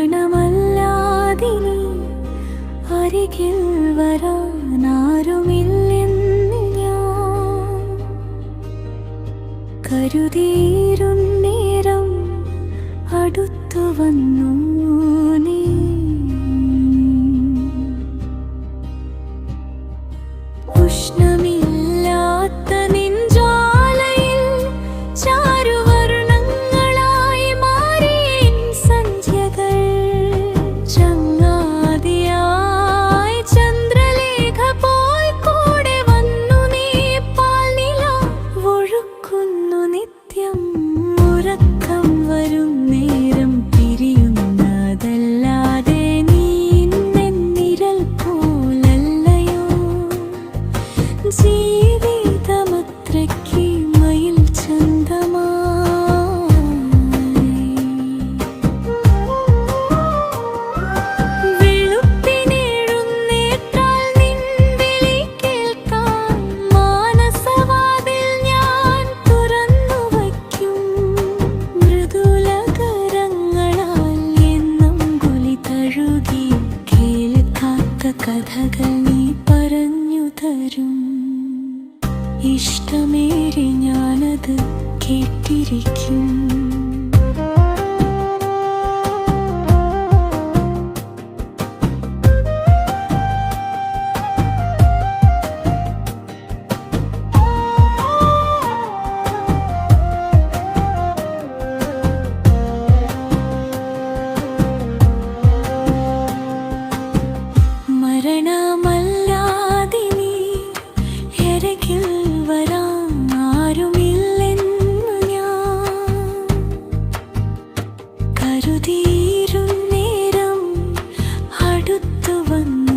മരണമല്ലാതിനി അരികിൽ വരാനാരുമില്ലെന്ന് ഞാൻ കരുതിയിരുന്നേരം അടുത്തു വന്നു നീ. ഉഷ്ണമില്ലാത്ത നെഞ്ചാലയിൽ ചാരുവർണ്ണങ്ങളായി മാറിയ സന്ധ്യകൾ ചങ്ങാതിയായി ചന്ദ്രലേഖ പോൽ കൂടെ വന്നു നീ. പാൽനില ഒഴുക്കുന്നു നിത്യം ഉറക്കം വരും നേരം പിരിയുന്നതല്ലാതെ നീ നിഴൽ പോലല്ലയോ. ജീവിതമത്രയ്ക്ക് മയിൽ ചന്തമായി വെളുപ്പിനെഴുന്നേറ്റാൽ നിൻ വിളി കേൾക്കാൻ മാനസവാതിൽ ഞാൻ തുറന്നു വയ്ക്കും. മൃദുലകരങ്ങളാൽ എന്നും കുലി തഴുകി കേൾക്കാത്ത കഥകൾ നീ പറഞ്ഞു തരും. ഇഷ്ടമേറി ഞാനത് കേട്ടിരിക്കും. മരണമല്ലാതിനി അരികിൽ വരാൻ ആരുമില്ലെന്നു ഞാൻ കരുതിയിരുന്നേരം അടുത്തു വന്നു.